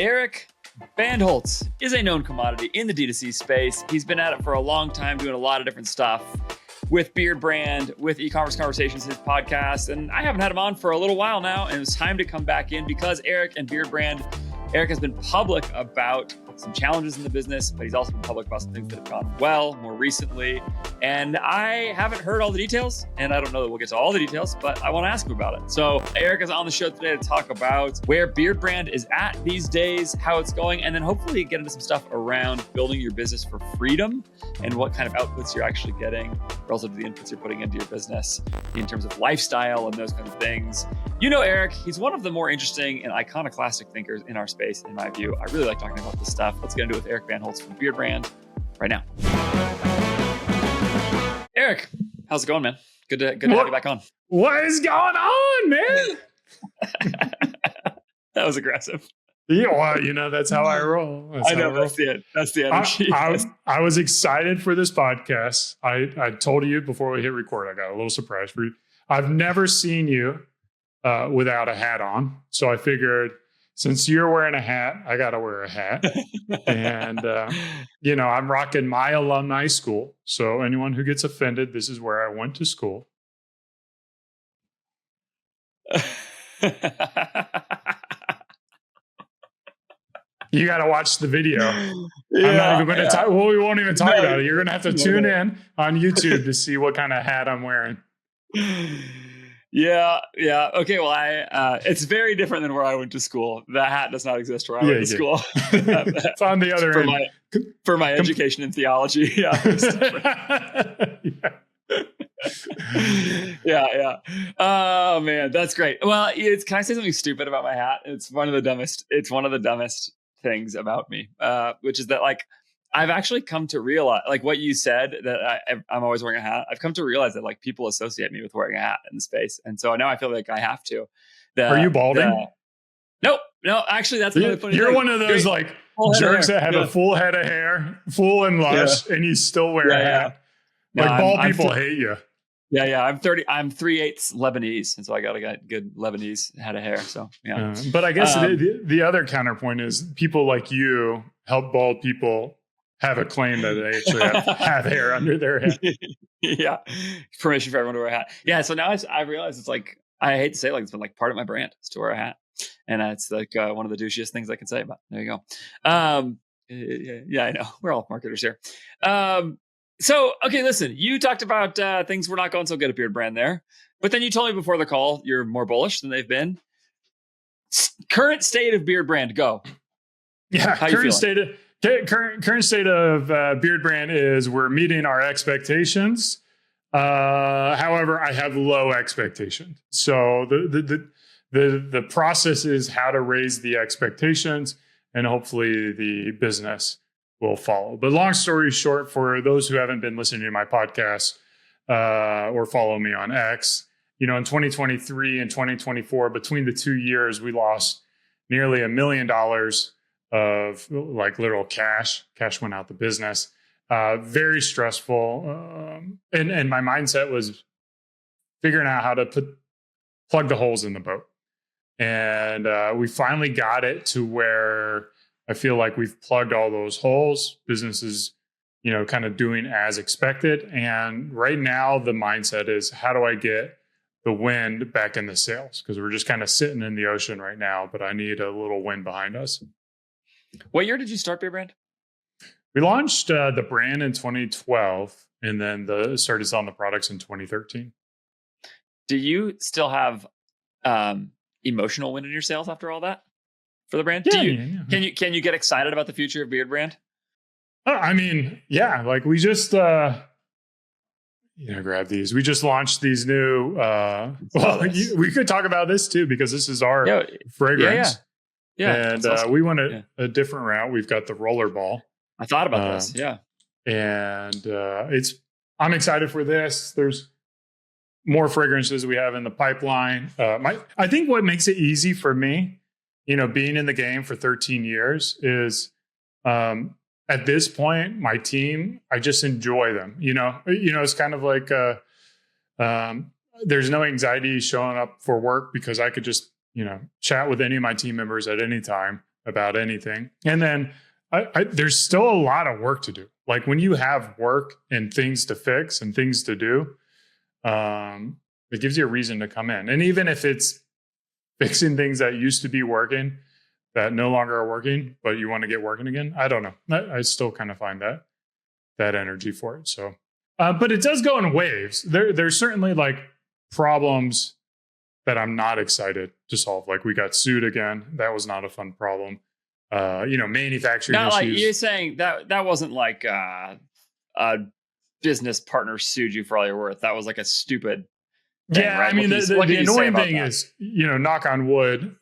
Erik Bandholz is a known commodity in the D2C space. He's been at it for a long time, doing a lot of different stuff with BeardBrand, with eCommerce Conversations, his podcast. And I haven't had him on for a little while now, and it's time to come back in because Erik and BeardBrand, Erik has been public about some challenges in the business, but he's also been public about some things that have gone well more recently. And I haven't heard all the details, and I don't know that we'll get to all the details, but I want to ask him about it. So Erik is on the show today to talk about where BeardBrand is at these days, how it's going, and then hopefully get into some stuff around building your business for freedom and what kind of outputs you're actually getting relative to the inputs you're putting into your business in terms of lifestyle and those kinds of things. You know Erik, he's one of the more interesting and iconoclastic thinkers in our space, in my view. I really like talking about this stuff. Let's get into it with Erik Bandholz from BeardBrand right now. Erik, how's it going, man? Good to have you back on. What is going on, man? That was aggressive. Yeah, well, that's how I roll. That's the energy. I was excited for this podcast. I told you before we hit record, I got a little surprise for you. I've never seen you without a hat on. So I figured since you're wearing a hat, I got to wear a hat. And, I'm rocking my alumni school. So anyone who gets offended, this is where I went to school. You got to watch the video. Yeah, I'm not even going to talk. Well, we won't even talk about it. You're going to have to tune in on YouTube to see what kind of hat I'm wearing. Yeah. Okay. Well, it's very different than where I went to school. That hat does not exist where I went to school. It's on the other end. For my education in theology. Yeah. Yeah. Oh man, that's great. Well, can I say something stupid about my hat? It's one of the dumbest things about me, which is that I've actually come to realize, what you said, that I'm always wearing a hat. I've come to realize that people associate me with wearing a hat in the space, and so now I feel like I have to. Are you balding? No. Actually, that's another funny You're thing. one of those jerks that have a full head of hair, full and lush, and you still wear a hat. No, bald people hate you. Yeah. I'm 3/8 Lebanese, and so I got a good Lebanese head of hair. So yeah. But I guess the other counterpoint is people like you help bald people have a claim that they actually have hair under their head. Yeah. Permission for everyone to wear a hat. Yeah. So now I realize it's I hate to say it's been part of my brand is to wear a hat. And it's one of the douchiest things I can say about it. There you go. Yeah, I know. We're all marketers here. So, okay, listen, you talked about things were not going so good at BeardBrand there, but then you told me before the call, you're more bullish than they've been. Current state of BeardBrand, go. Yeah. Current state of BeardBrand is we're meeting our expectations. However, I have low expectations. So the process is how to raise the expectations, and hopefully the business will follow. But long story short, for those who haven't been listening to my podcast or follow me on X, in 2023 and 2024, between the 2 years, we lost nearly $1 million of literal cash. Cash went out the business. Very stressful. And my mindset was figuring out how to plug the holes in the boat. And we finally got it to where I feel like we've plugged all those holes. Business is, kind of doing as expected. And right now the mindset is, how do I get the wind back in the sails? Because we're just kind of sitting in the ocean right now, but I need a little wind behind us. What year did you start BeardBrand? We launched the brand in 2012, and then started selling the products in 2013. Do you still have emotional wind in your sails after all that for the brand? Yeah. Can you get excited about the future of BeardBrand? We just grab these. We just launched these new. We could talk about this too, because this is our fragrance. Yeah. And awesome. We went a different route. We've got the rollerball. I thought about this. Yeah. And I'm excited for this. There's more fragrances we have in the pipeline. I think what makes it easy for me, being in the game for 13 years is, at this point, my team, I just enjoy them. It's kind of like, there's no anxiety showing up for work because I could just, chat with any of my team members at any time. about anything. And then there's still a lot of work to do. Like when you have work and things to fix and things to do, it gives you a reason to come in. And even if it's fixing things that used to be working that no longer are working, but you want to get working again, I don't know. I still kind of find that energy for it. So, but it does go in waves. There's certainly like problems that I'm not excited to solve. Like we got sued again. That was not a fun problem. Manufacturing Not issues. like you're saying that wasn't like a business partner sued you for all you're worth. That was like a stupid thing, Yeah, right? I mean, the annoying thing that? is, knock on wood,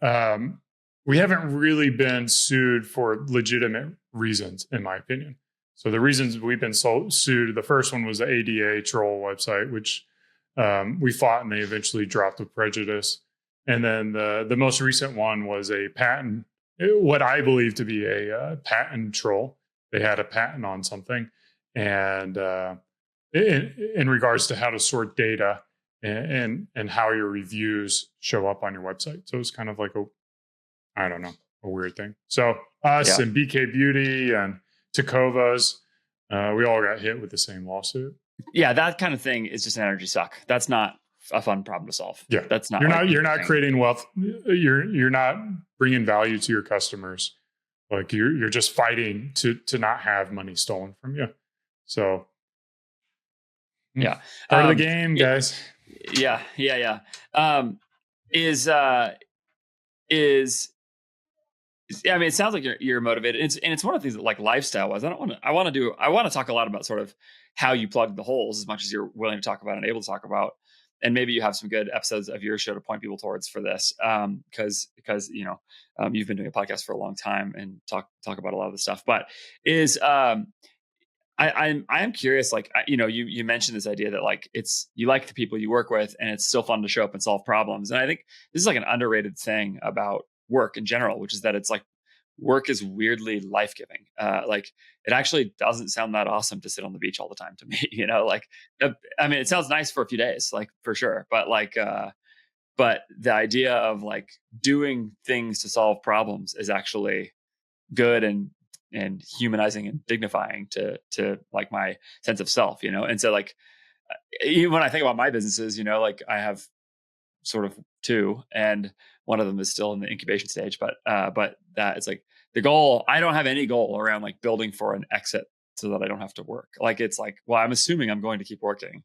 we haven't really been sued for legitimate reasons, in my opinion. So the reasons we've been sued, the first one was the ADA troll website, which we fought and they eventually dropped with prejudice. And then the most recent one was a patent, what I believe to be a patent troll. They had a patent on something, and in regards to how to sort data and how your reviews show up on your website. So it's kind of like a weird thing. So us and BK Beauty and Takova's, we all got hit with the same lawsuit. Yeah, that kind of thing is just an energy suck. That's not a fun problem to solve. Yeah, that's not. You're not creating wealth. You're not bringing value to your customers. Like you're just fighting to not have money stolen from you. So yeah, part of the game, guys. Yeah. I mean, it sounds like you're motivated. It's one of the things that, like, lifestyle wise, I want to talk a lot about sort of how you plug the holes as much as you're willing to talk about and able to talk about. And maybe you have some good episodes of your show to point people towards for this. Because you've been doing a podcast for a long time and talk about a lot of the stuff, but I am curious, like, you mentioned this idea that, like, you like the people you work with and it's still fun to show up and solve problems. And I think this is like an underrated thing about work in general, which is that it's like work is weirdly life-giving. Like it actually doesn't sound that awesome to sit on the beach all the time to me, like, I mean, it sounds nice for a few days, like for sure. But like, but the idea of like doing things to solve problems is actually good and humanizing and dignifying to like my sense of self, and so like, even when I think about my businesses, like I have sort of two, and one of them is still in the incubation stage, but that it's like the goal. I don't have any goal around like building for an exit so that I don't have to work. Like, it's like, well, I'm assuming I'm going to keep working.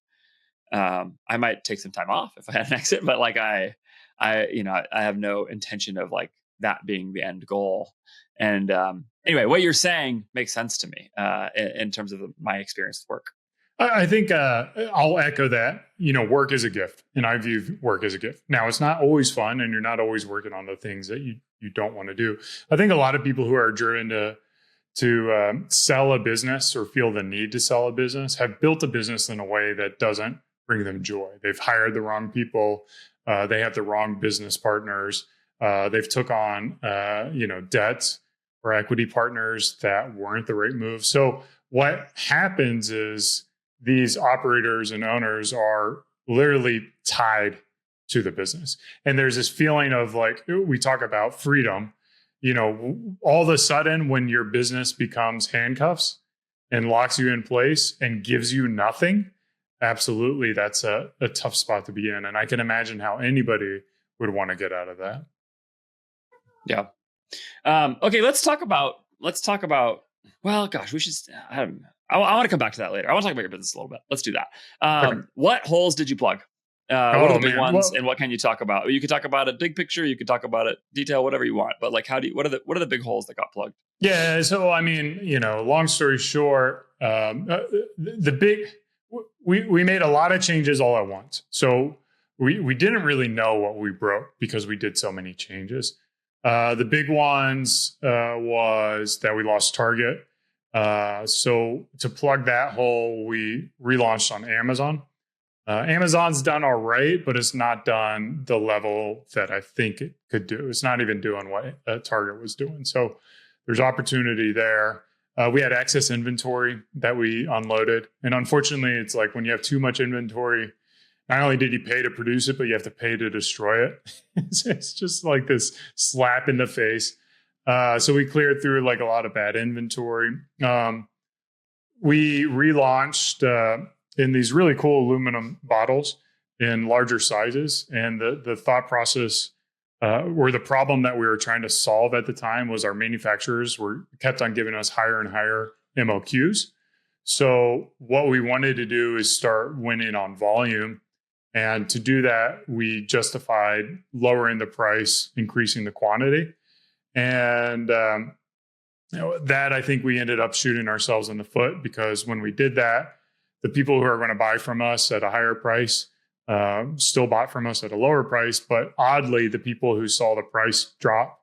I might take some time off if I had an exit, but like I have no intention of like that being the end goal. And anyway, what you're saying makes sense to me in terms of my experience with work. I think I'll echo that. Work is a gift, and I view work as a gift. Now, it's not always fun, and you're not always working on the things that you don't want to do. I think a lot of people who are driven to sell a business or feel the need to sell a business have built a business in a way that doesn't bring them joy. They've hired the wrong people. They have the wrong business partners. They've took on debts or equity partners that weren't the right move. So what happens is these operators and owners are literally tied to the business. And there's this feeling of, like, we talk about freedom, all of a sudden when your business becomes handcuffs and locks you in place and gives you nothing, absolutely, that's a tough spot to be in. And I can imagine how anybody would want to get out of that. Yeah. Okay. Let's talk about, well, gosh, we should, I want to come back to that later. I want to talk about your business a little bit. Let's do that. Okay. What holes did you plug? What are the big ones, and what can you talk about? You could talk about it big picture. You could talk about it detail, whatever you want. But like, what are the big holes that got plugged? Yeah. So, I mean, long story short, we made a lot of changes all at once. So we didn't really know what we broke because we did so many changes. The big ones was that we lost Target. So to plug that hole, we relaunched on Amazon. Amazon's done all right, but it's not done the level that I think it could do. It's not even doing what Target was doing. So there's opportunity there. We had excess inventory that we unloaded. And unfortunately, it's like when you have too much inventory, not only did you pay to produce it, but you have to pay to destroy it. It's just like this slap in the face. So we cleared through like a lot of bad inventory. We relaunched in these really cool aluminum bottles in larger sizes. And the thought process or the problem that we were trying to solve at the time was our manufacturers kept on giving us higher and higher MOQs. So what we wanted to do is start winning on volume. And to do that, we justified lowering the price, increasing the quantity. And that I think we ended up shooting ourselves in the foot, because when we did that, the people who are going to buy from us at a higher price still bought from us at a lower price. But oddly, the people who saw the price drop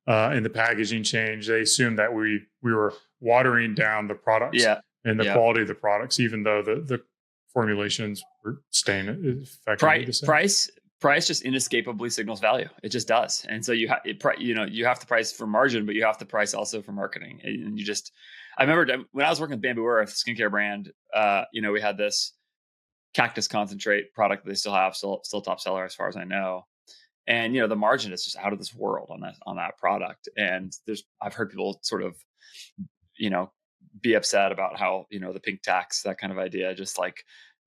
and the packaging change, they assumed that we were watering down the products and the quality of the products, even though the formulations were staying effectively the same. Price just inescapably signals value. It just does. And so you have to price for margin, but you have to price also for marketing. And I remember when I was working with Bamboo Earth, skincare brand, we had this cactus concentrate product that they still have, still top seller as far as I know. And, the margin is just out of this world on that product. And I've heard people sort of, be upset about how, the pink tax, that kind of idea, just like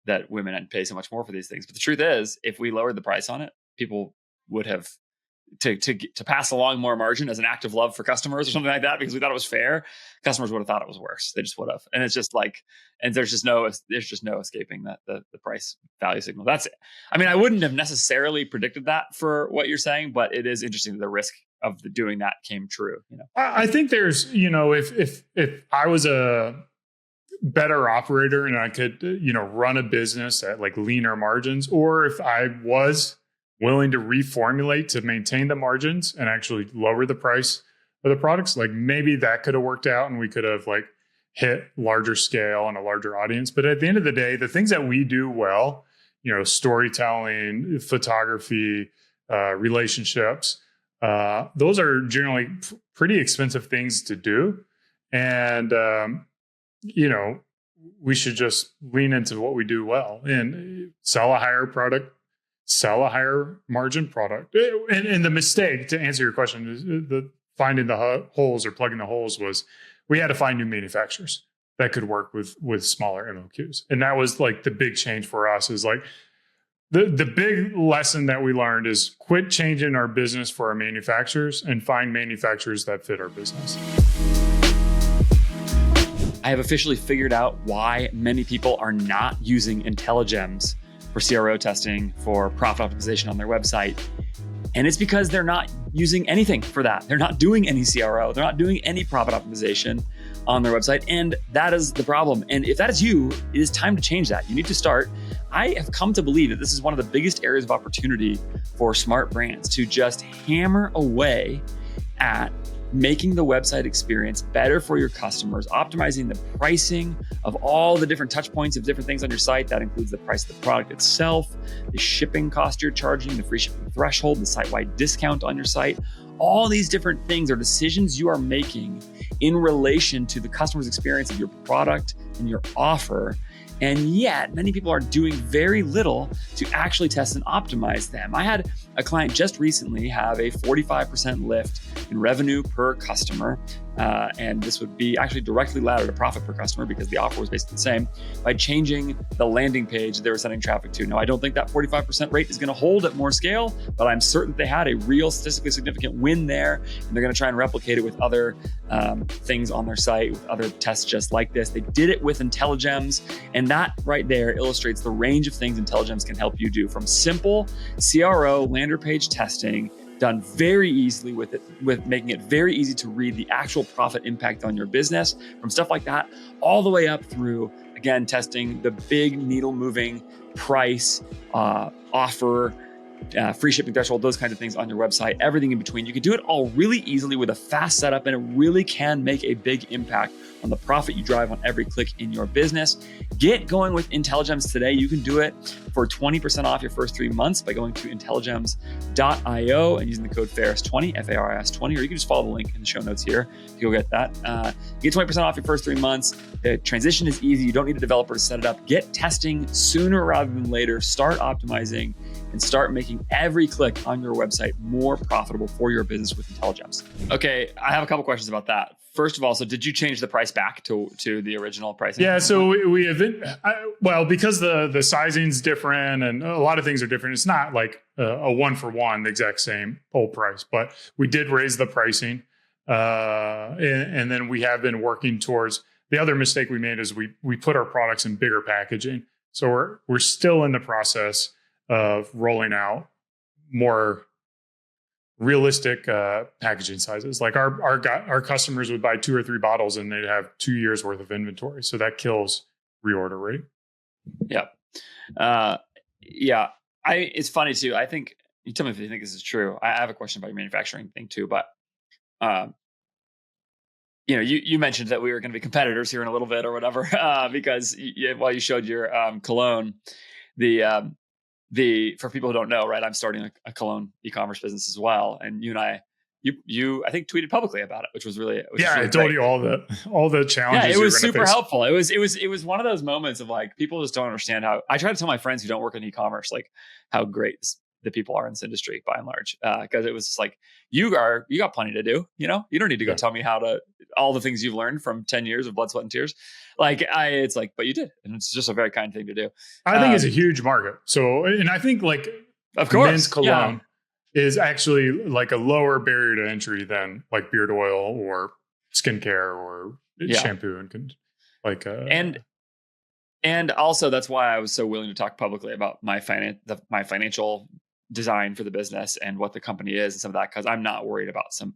that women pay so much more for these things. But the truth is, if we lowered the price on it, people would have to pass along more margin as an act of love for customers or something like that, because we thought it was fair. Customers would have thought it was worse. They just would have. And it's just like, and there's just no escaping that the price value signal. That's it. I mean, I wouldn't have necessarily predicted that for what you're saying, but it is interesting that the risk of doing that came true. I think there's, if I was a better operator and I could, run a business at like leaner margins, or if I was willing to reformulate to maintain the margins and actually lower the price of the products, like maybe that could have worked out and we could have like hit larger scale and a larger audience. But at the end of the day, the things that we do well, storytelling, photography, relationships, those are generally pretty expensive things to do. And, we should just lean into what we do well and sell a higher product, sell a higher margin product. And the mistake, to answer your question, is the finding the holes or plugging the holes, was we had to find new manufacturers that could work with smaller MOQs. And that was like the big change for us, is like the big lesson that we learned is quit changing our business for our manufacturers and find manufacturers that fit our business. I have officially figured out why many people are not using INTELLIGEMS for CRO testing, for profit optimization on their website. And it's because they're not using anything for that. They're not doing any CRO. They're not doing any profit optimization on their website. And that is the problem. And if that is you, it is time to change that. You need to start. I have come to believe that this is one of the biggest areas of opportunity for smart brands to just hammer away at making the website experience better for your customers, optimizing the pricing of all the different touch points of different things on your site. That includes the price of the product itself, the shipping cost you're charging, the free shipping threshold, the site-wide discount on your site. All these different things are decisions you are making in relation to the customer's experience of your product and your offer. And yet, many people are doing very little to actually test and optimize them. I had a client just recently have a 45% lift in revenue per customer. And this would be actually directly laddered to profit per customer, because the offer was basically the same, by changing the landing page they were sending traffic to. Now, I don't think that 45% rate is going to hold at more scale, but I'm certain they had a real statistically significant win there. And they're going to try and replicate it with other things on their site, with other tests just like this. They did it with INTELLIGEMS. And that right there illustrates the range of things INTELLIGEMS can help you do, from simple CRO landing page testing, done very easily with making it very easy to read the actual profit impact on your business, from stuff like that, all the way up through, again, testing the big needle moving price, offer, free shipping threshold, those kinds of things on your website, everything in between. You can do it all really easily with a fast setup, and it really can make a big impact on the profit you drive on every click in your business. Get going with INTELLIGEMS today. You can do it for 20% off your first 3 months by going to intelligems.io and using the code FARIS20, F-A-R-I-S-20, or you can just follow the link in the show notes here. You'll get that. You get 20% off your first 3 months. The transition is easy. You don't need a developer to set it up. Get testing sooner rather than later. Start optimizing and start making every click on your website more profitable for your business with INTELLIGEMS. Okay, I have a couple questions about that. First of all, so did you change the price back to the original pricing? Yeah, so we have because the sizing's different and a lot of things are different. It's not like a one for one, the exact same old price, but we did raise the pricing, and then we have been working towards. The other mistake we made is we put our products in bigger packaging, so we're still in the process of rolling out more realistic packaging sizes. Like our customers would buy 2 or 3 bottles and they'd have 2 years worth of inventory. So that kills reorder rate. Yeah. It's funny too. I think, you tell me if you think this is true. I have a question about your manufacturing thing too, but you mentioned that we were going to be competitors here in a little bit or whatever, because while you showed your cologne, for people who don't know, right, I'm starting a cologne e-commerce business as well, and you and I think tweeted publicly about it, which was really I told you all the challenges. Yeah, it was super helpful. It was one of those moments of like, people just don't understand how. I try to tell my friends who don't work in e-commerce like how great the people are in this industry by and large, because it was just like, you got plenty to do. You don't need to go tell me all the things you've learned from 10 years of blood, sweat, and tears. It's like, but you did, and it's just a very kind thing to do. I think it's a huge market. So, and I think like, of course, men's cologne is actually like a lower barrier to entry than like beard oil or skincare or shampoo and also that's why I was so willing to talk publicly about my financial design for the business and what the company is and some of that, because I'm not worried about some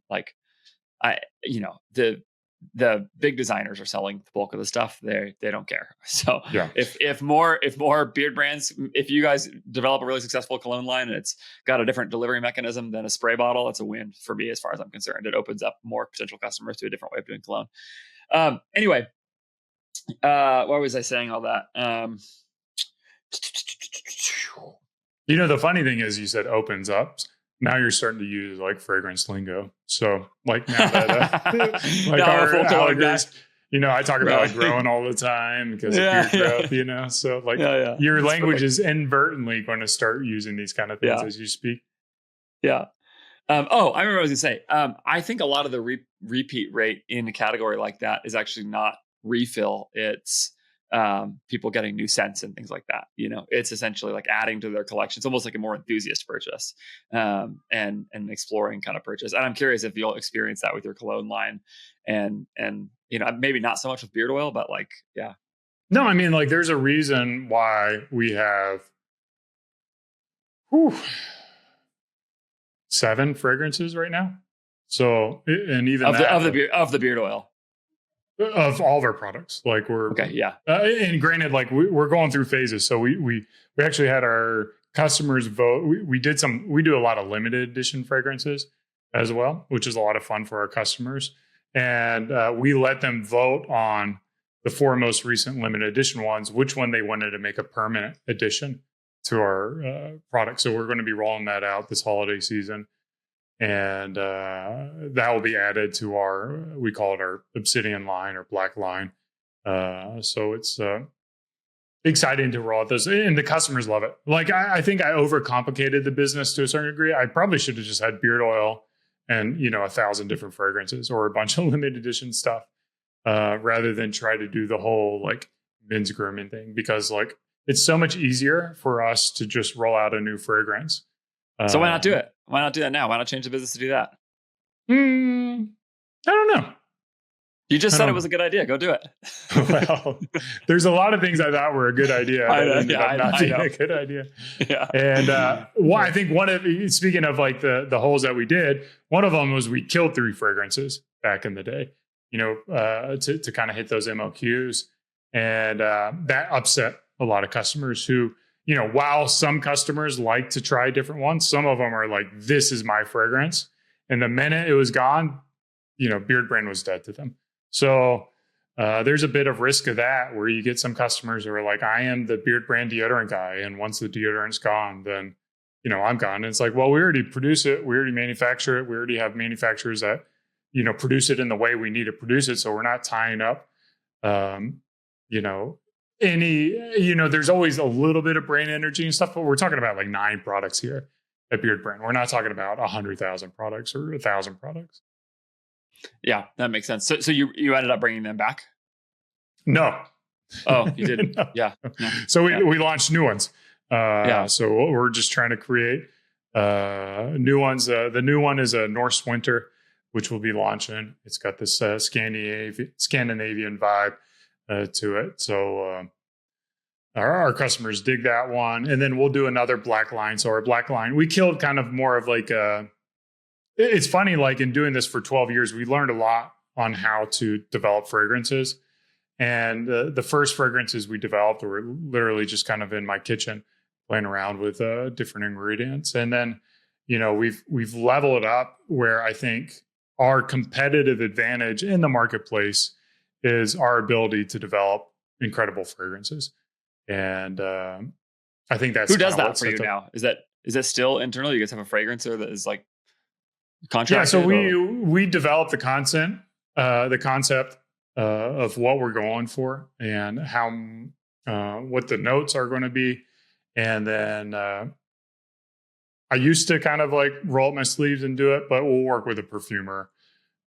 the big designers are selling the bulk of the stuff. They don't care. So if more beard brands, if you guys develop a really successful cologne line and it's got a different delivery mechanism than a spray bottle, it's a win for me as far as I'm concerned. It opens up more potential customers to a different way of doing cologne. Anyway, why was I saying all that? The funny thing is, you said opens up. Now you're starting to use like fragrance lingo. So like now that our allergies, I talk about like growing all the time because of beard growth, so like your language is inadvertently going to start using these kind of things as you speak. Yeah. I remember what I was gonna say. I think a lot of the repeat rate in a category like that is actually not refill. It's people getting new scents and things like that. It's essentially like adding to their collection. It's almost like a more enthusiast purchase, and exploring kind of purchase. And I'm curious if you'll experience that with your cologne line, and maybe not so much with beard oil, but like, yeah. No, I mean, like, there's a reason why we have 7 fragrances right now. So, and even of the beard oil. Of all of our products, like we're okay, yeah. And granted, like we're going through phases. So we actually had our customers vote. We do a lot of limited edition fragrances as well, which is a lot of fun for our customers. And we let them vote on the 4 most recent limited edition ones, which one they wanted to make a permanent addition to our product. So we're going to be rolling that out this holiday season. And that will be added to we call it our obsidian line or black line. So it's exciting to roll out those, and the customers love it. Like, I think I overcomplicated the business to a certain degree. I probably should have just had beard oil and 1,000 different fragrances or a bunch of limited edition stuff, rather than try to do the whole like men's grooming thing, because like it's so much easier for us to just roll out a new fragrance. So why not do it? Why not do that now? Why not change the business to do that? I don't know. You just said it was a good idea. Go do it. Well, there's a lot of things I thought were a good idea. Not being a good idea. Yeah. And I think speaking of like the holes that we did, one of them was we killed 3 fragrances back in the day, to kind of hit those MOQs. And that upset a lot of customers who, while some customers like to try different ones, some of them are like, this is my fragrance. And the minute it was gone, BeardBrand was dead to them. So there's a bit of risk of that, where you get some customers who are like, I am the BeardBrand deodorant guy, and once the deodorant's gone, then, I'm gone. And it's like, well, we already produce it. We already manufacture it. We already have manufacturers that, produce it in the way we need to produce it. So we're not tying up, there's always a little bit of brain energy and stuff, but we're talking about like 9 products here at BeardBrand. We're not talking about 100,000 products or 1,000 products. Yeah, that makes sense. So you ended up bringing them back? No. Oh, you didn't. No. Yeah. So we launched new ones. So we're just trying to create new ones. The new one is a Norse winter, which we'll be launching. It's got this Scandinavian vibe to it. So our customers dig that one. And then we'll do another black line. So our black line, we killed kind of more of like it's funny, like in doing this for 12 years, we learned a lot on how to develop fragrances. And the first fragrances we developed were literally just kind of in my kitchen playing around with different ingredients. And then, we've leveled it up where I think our competitive advantage in the marketplace is our ability to develop incredible fragrances. And I think that's who does that for you now? Is that still internal? You guys have a fragrancer that is like contracted? Yeah, so we develop the concept of what we're going for and how what the notes are going to be. And then I used to kind of like roll up my sleeves and do it, but we'll work with a perfumer,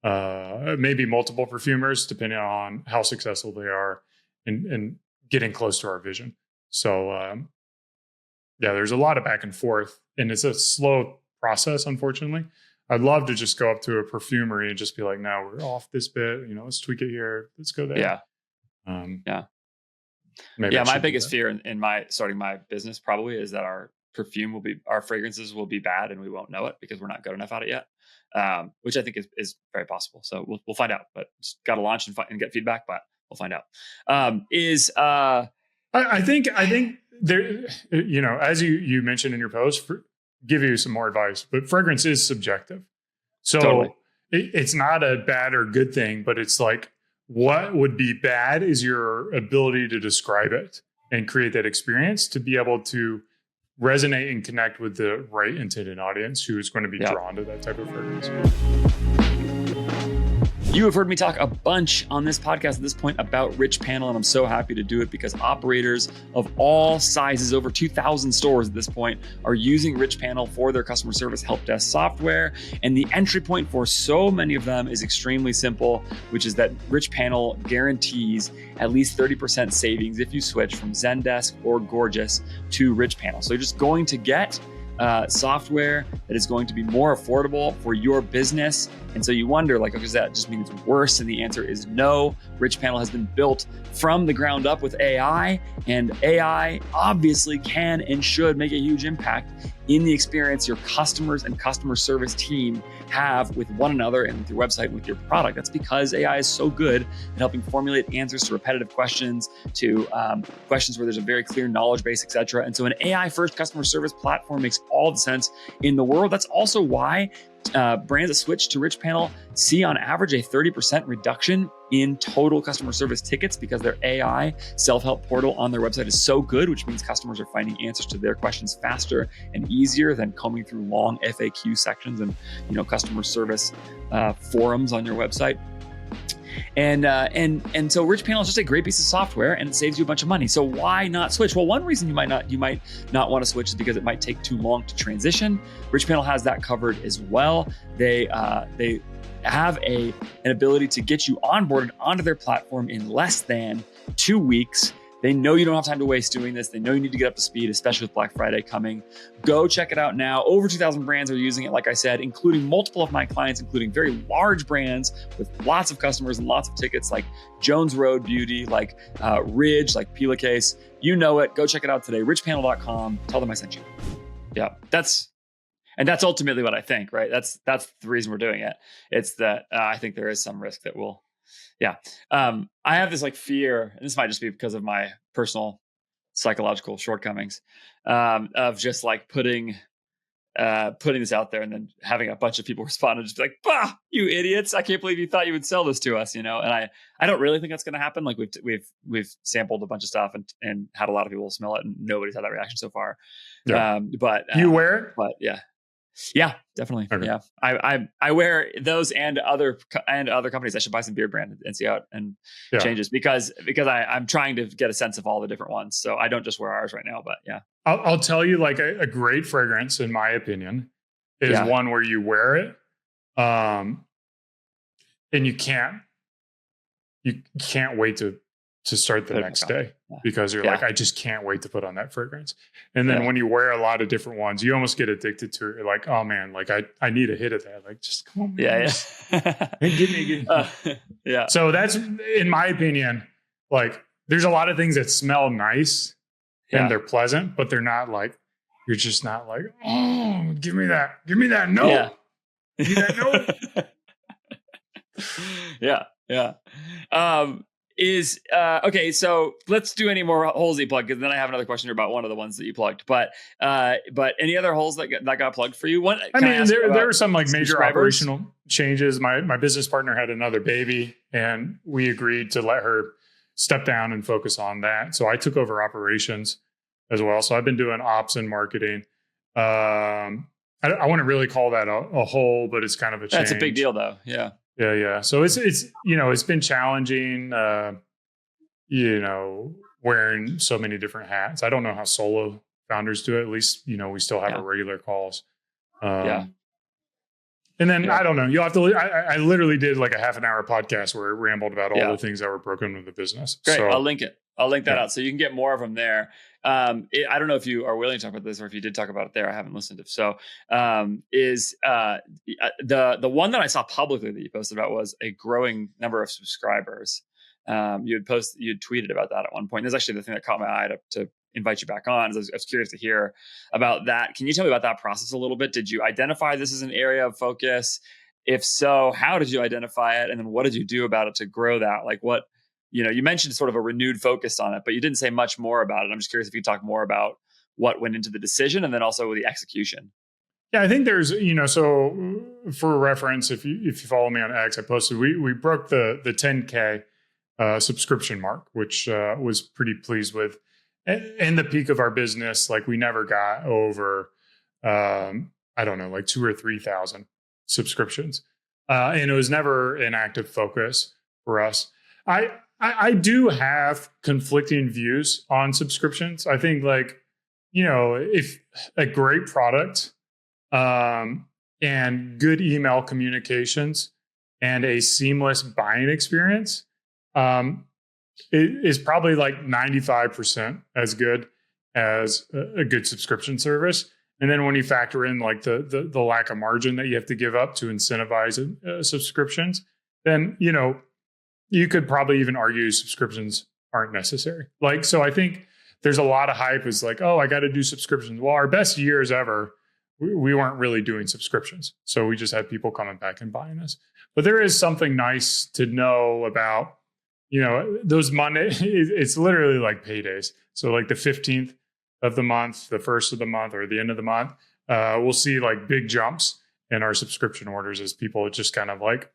maybe multiple perfumers, depending on how successful they are and getting close to our vision. So there's a lot of back and forth, and it's a slow process, unfortunately. I'd love to just go up to a perfumery and just be like, no, we're off this bit. Let's tweak it here. Let's go there. Yeah. My biggest fear in starting my business probably is that our fragrances will be bad and we won't know it because we're not good enough at it yet. Which I think is very possible. So we'll find out, but just got to launch and get feedback, but we'll find out. I think there, as you mentioned in your post, give you some more advice, but fragrance is subjective. So totally. It's not a bad or good thing, but it's like, what would be bad is your ability to describe it and create that experience to be able to resonate and connect with the right intended audience who is going to be drawn to that type of fragrance. You have heard me talk a bunch on this podcast at this point about RICHPANEL, and I'm so happy to do it because operators of all sizes, over 2,000 stores at this point, are using RICHPANEL for their customer service help desk software. And the entry point for so many of them is extremely simple, which is that RICHPANEL guarantees at least 30% savings if you switch from Zendesk or Gorgeous to RICHPANEL. So you're just going to get software that is going to be more affordable for your business. And so you wonder, like, does that just mean it's worse? And the answer is no. RICHPANEL has been built from the ground up with AI, and AI obviously can and should make a huge impact in the experience your customers and customer service team have with one another and with your website and with your product. That's because AI is so good at helping formulate answers to repetitive questions, to questions where there's a very clear knowledge base, et cetera. And so an AI-first customer service platform makes all the sense in the world. That's also why brands that switch to RICHPANEL see on average a 30% reduction in total customer service tickets because their AI self-help portal on their website is so good, which means customers are finding answers to their questions faster and easier than combing through long FAQ sections and customer service forums on your website. And so RICHPANEL is just a great piece of software, and it saves you a bunch of money. So why not switch? Well, one reason you might not want to switch is because it might take too long to transition. RICHPANEL has that covered as well. They have an ability to get you onboarded onto their platform in less than 2 weeks. They know you don't have time to waste doing this. They know you need to get up to speed, especially with Black Friday coming. Go check it out now. Over 2,000 brands are using it, like I said, including multiple of my clients, including very large brands with lots of customers and lots of tickets like Jones Road Beauty, like Ridge, like Pillowcase. You know it. Go check it out today. richpanel.com. Tell them I sent you. Yeah, that's ultimately what I think, right? That's the reason we're doing it. It's that I think there is some risk that we'll I have this like fear, and this might just be because of my personal psychological shortcomings, of just like putting this out there and then having a bunch of people respond and just be like, "Bah, you idiots! I can't believe you thought you would sell this to us," And I don't really think that's going to happen. Like we've sampled a bunch of stuff and had a lot of people smell it, and nobody's had that reaction so far. Yeah. But you wear it? But yeah. Yeah, definitely. Okay. Yeah, I wear those and other companies. I should buy some BeardBrand and see how it changes because I'm trying to get a sense of all the different ones. So I don't just wear ours right now, but yeah. I'll tell you, like a great fragrance, in my opinion, is one where you wear it, and you can't wait to start the next day because you're like, I just can't wait to put on that fragrance. And then when you wear a lot of different ones, you almost get addicted to it. You're like, oh man, like I need a hit of that. Like, just come on, man. Give me. So that's, in my opinion, like there's a lot of things that smell nice and they're pleasant, but they're not like, you're just not like, oh, give me that note. Give me that note. Okay, so let's do any more holes that you plugged, because then I have another question about one of the ones that you plugged. But any other holes that got plugged for you? There were some like major operational changes. My business partner had another baby, and we agreed to let her step down and focus on that. So I took over operations as well. So I've been doing ops and marketing. I wouldn't really call that a hole, but it's kind of a change. That's a big deal, though. Yeah. Yeah. So it's it's been challenging, wearing so many different hats. I don't know how solo founders do it. At least, we still have our regular calls. And then I don't know, you'll have to, I literally did like a half an hour podcast where it rambled about all the things that were broken with the business. Great. So, I'll link it. I'll link that out so you can get more of them there. I don't know if you are willing to talk about this or if you did talk about it there. I haven't listened to. So the one that I saw publicly that you posted about was a growing number of subscribers. You had tweeted about that at one point. That's actually the thing that caught my eye to invite you back on. I was curious to hear about that. Can you tell me about that process a little bit? Did you identify this as an area of focus? If so, how did you identify it? And then what did you do about it to grow that? Like what, you mentioned sort of a renewed focus on it, but you didn't say much more about it. I'm just curious if you talk more about what went into the decision and then also the execution. Yeah, I think there's, so for reference, if you follow me on X, I posted, we broke the 10K subscription mark, which was pretty pleased with. In the peak of our business, like we never got over, I don't know, like 2,000 or 3,000 subscriptions. And it was never an active focus for us. I do have conflicting views on subscriptions. I think like, if a great product and good email communications and a seamless buying experience it is probably like 95% as good as a good subscription service. And then when you factor in like the lack of margin that you have to give up to incentivize subscriptions, then, you could probably even argue subscriptions aren't necessary. Like, so I think there's a lot of hype is like, oh, I got to do subscriptions. Well, our best years ever, we weren't really doing subscriptions. So we just had people coming back and buying us. But there is something nice to know about, those Monday, it's literally like paydays. So like the 15th of the month, the 1st of the month, or the end of the month, we'll see like big jumps in our subscription orders as people just kind of like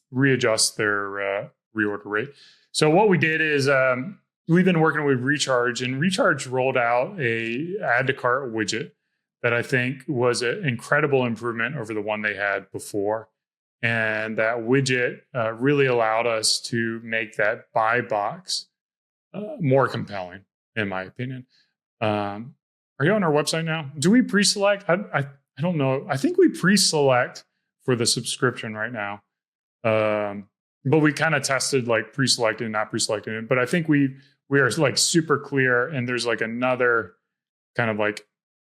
readjust their reorder rate. So what we did is we've been working with Recharge, and Recharge rolled out a add to cart widget that I think was an incredible improvement over the one they had before. And that widget really allowed us to make that buy box more compelling, in my opinion. Are you on our website now? Do we pre-select? I don't know. I think we pre-select for the subscription right now. But we kind of tested like pre-selecting, not pre-selecting it. But I think we are like super clear, and there's like another kind of like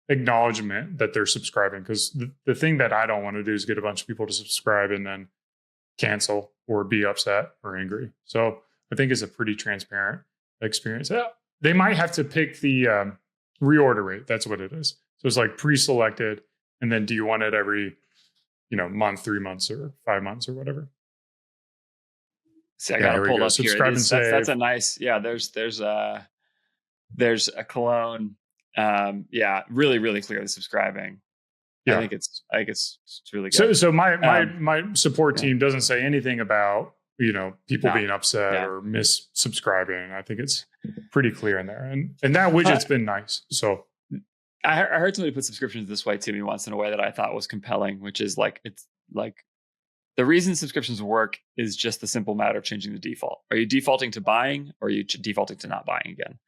acknowledgement that they're subscribing, because the thing that I don't want to do is get a bunch of people to subscribe and then cancel or be upset or angry. So I think it's a pretty transparent experience. They might have to pick the reorder rate. That's what it is. So it's like pre-selected, and then do you want it every month, 3 months, or 5 months, or whatever. See, I got it pulled up here. That's a nice, there's a cologne. Really, really clear the subscribing. I think it's really good. So my support team doesn't say anything about, people being upset or subscribing. I think it's pretty clear in there. And that widget's been nice. So I heard somebody put subscriptions this way to me once in a way that I thought was compelling, which is like, it's like the reason subscriptions work is just the simple matter of changing the default. Are you defaulting to buying, or are you defaulting to not buying again?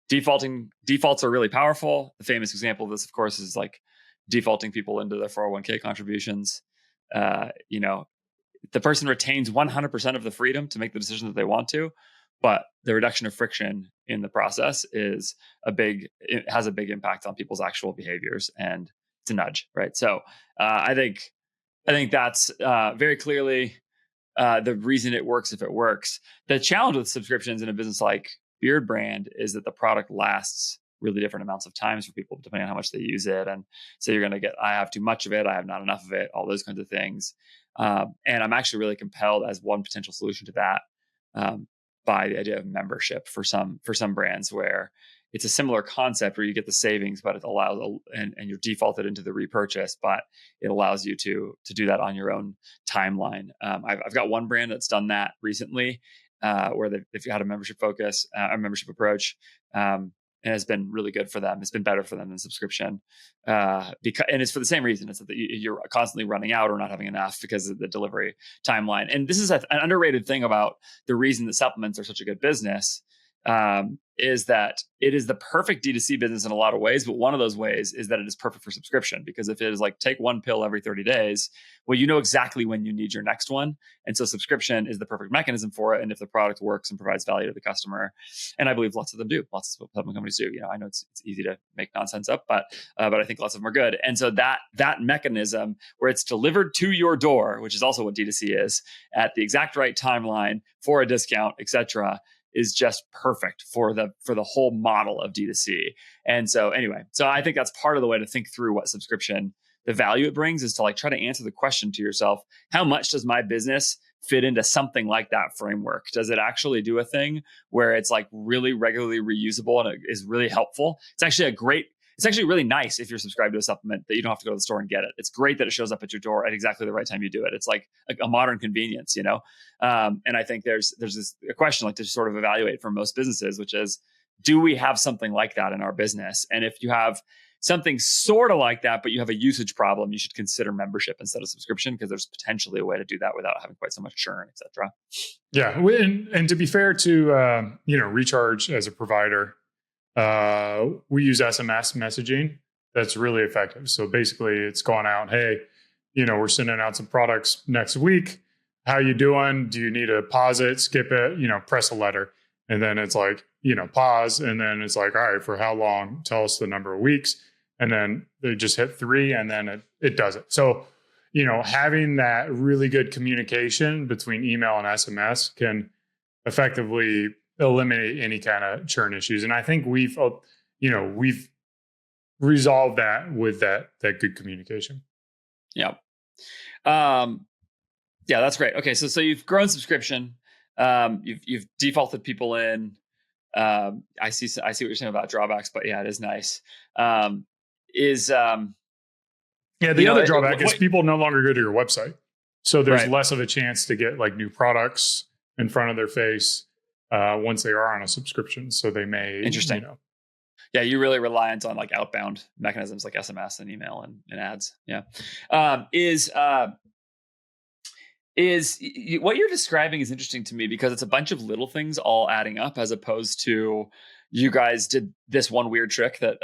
Defaults are really powerful. The famous example of this, of course, is like defaulting people into their 401k contributions. You know, the person retains 100% of the freedom to make the decision that they want to, but the reduction of friction in the process it has a big impact on people's actual behaviors, and it's a nudge, right? So I think that's very clearly the reason it works if it works. The challenge with subscriptions in a business like BeardBrand is that the product lasts really different amounts of times for people depending on how much they use it. And so you're going to get, I have too much of it, I have not enough of it, all those kinds of things. And I'm actually really compelled as one potential solution to that by the idea of membership for some brands, where it's a similar concept where you get the savings, but it allows and you're defaulted into the repurchase, but it allows you to do that on your own timeline. I've got one brand that's done that recently, where they've got a membership focus, a membership approach, and it's been really good for them. It's been better for them than subscription, and it's for the same reason. It's that you're constantly running out or not having enough because of the delivery timeline. And this is an underrated thing about the reason that supplements are such a good business. Is that it is the perfect D2C business in a lot of ways, but one of those ways is that it is perfect for subscription, because if it is like take one pill every 30 days, well, you know exactly when you need your next one. And so subscription is the perfect mechanism for it. And if the product works and provides value to the customer, and I believe lots of them do, lots of supplement companies do, I know it's easy to make nonsense up, but I think lots of them are good. And so that mechanism where it's delivered to your door, which is also what D2C is, at the exact right timeline for a discount, et cetera, is just perfect for the whole model of D2C. And so anyway, so I think that's part of the way to think through what subscription, the value it brings, is to like try to answer the question to yourself, how much does my business fit into something like that framework? Does it actually do a thing where it's like really regularly reusable and it is really helpful? It's actually really nice if you're subscribed to a supplement that you don't have to go to the store and get it. It's great that it shows up at your door at exactly the right time you do it. It's like a modern convenience, And I think there's a question like to sort of evaluate for most businesses, which is, do we have something like that in our business? And if you have something sort of like that, but you have a usage problem, you should consider membership instead of subscription, because there's potentially a way to do that without having quite so much churn, et cetera. Yeah. And to be fair to, Recharge as a provider, we use SMS messaging. That's really effective. So basically it's going out, hey, we're sending out some products next week. How you doing? Do you need to pause it, skip it, press a letter? And then it's like, pause. And then it's like, all right, for how long? Tell us the number of weeks. And then they just hit 3 and then it does it. So, having that really good communication between email and SMS can effectively eliminate any kind of churn issues. And I think we've resolved that with that good communication. Yeah. Yeah, that's great. Okay. So you've grown subscription. You've defaulted people in. I see what you're saying about drawbacks, but yeah, it is nice. The other drawback is people no longer go to your website. So there's less of a chance to get like new products in front of their face once they are on a subscription. So they may, interesting. Yeah, you're really reliant on like outbound mechanisms like SMS and email and ads. Yeah. What you're describing is interesting to me because it's a bunch of little things all adding up, as opposed to you guys did this one weird trick that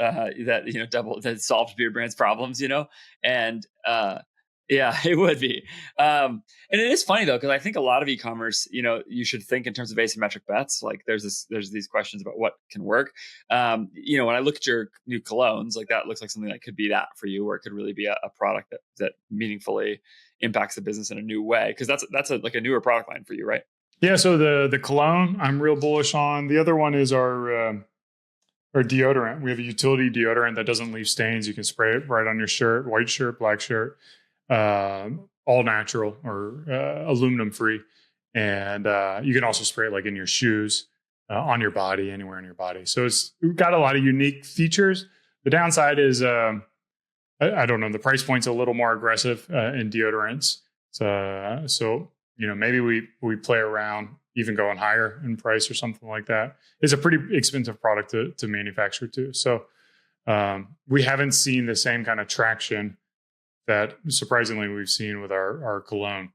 solved BeardBrand's problems, and yeah, it would be. And it is funny though, because I think a lot of e-commerce, you should think in terms of asymmetric bets. Like there's these questions about what can work. When I look at your new colognes, like that looks like something that could be that for you, where it could really be a product that meaningfully impacts the business in a new way. Because that's a newer product line for you, right? Yeah. So the cologne I'm real bullish on. The other one is our deodorant. We have a utility deodorant that doesn't leave stains. You can spray it right on your shirt, white shirt, black shirt. All natural or aluminum free. And you can also spray it like in your shoes, on your body, anywhere in your body. So it's got a lot of unique features. The downside is, I don't know, the price point's a little more aggressive in deodorants. So maybe we play around even going higher in price or something like that. It's a pretty expensive product to manufacture too. So We haven't seen the same kind of traction that surprisingly we've seen with our cologne.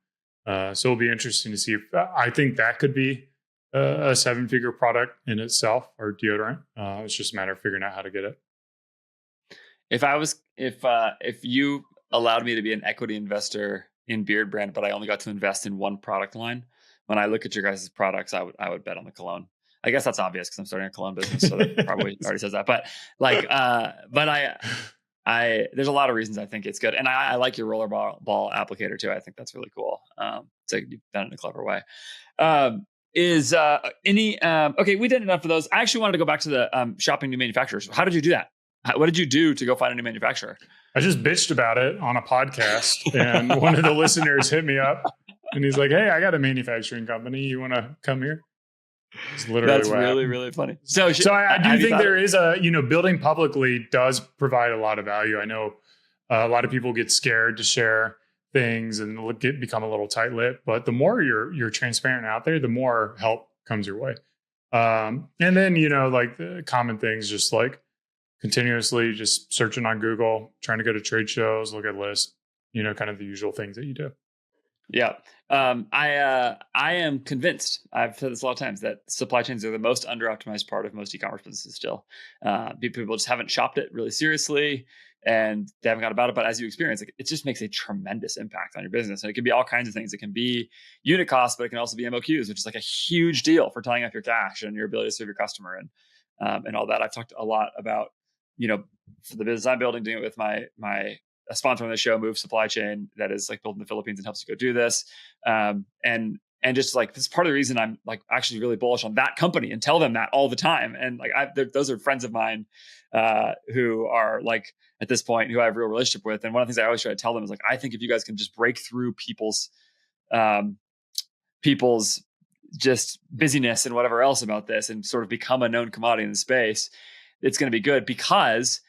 So it'll be interesting to see if I think that could be a 7-figure product in itself, or deodorant. It's just a matter of figuring out how to get it. If you allowed me to be an equity investor in BeardBrand, but I only got to invest in one product line, when I look at your guys' products, I would bet on the cologne. I guess that's obvious because I'm starting a cologne business, so that probably already says that. But like, there's a lot of reasons I think it's good, and I like your roller ball applicator too. I think that's really cool. So you've done it in a clever way. Okay? We did enough of those. I actually wanted to go back to the shopping new manufacturers. How did you do that? What did you do to go find a new manufacturer? I just bitched about it on a podcast, and one of the listeners hit me up, and he's like, "Hey, I got a manufacturing company. You want to come here?" It's literally that's really funny. So I do think there is building publicly does provide a lot of value. I know a lot of people get scared to share things and become a little tight-lipped, but the more you're transparent out there, the more help comes your way. And then like the common things, just like continuously just searching on Google, trying to go to trade shows, look at lists, kind of the usual things that you do. Yeah. I am convinced, I've said this a lot of times, that supply chains are the most under-optimized part of most e-commerce businesses still. People just haven't shopped it really seriously, and they haven't got about it. But as you experience, it just makes a tremendous impact on your business. And it can be all kinds of things. It can be unit costs, but it can also be MOQs, which is like a huge deal for tying up your cash and your ability to serve your customer and all that. I've talked a lot about, for the business I'm building, doing it with a sponsor on the show, Move Supply Chain, that is like built in the Philippines and helps you go do this. And just like, this is part of the reason I'm like actually really bullish on that company and tell them that all the time. And like, those are friends of mine who are like, at this point, who I have a real relationship with. And one of the things I always try to tell them is like, I think if you guys can just break through people's just busyness and whatever else about this and sort of become a known commodity in the space, it's going to be good because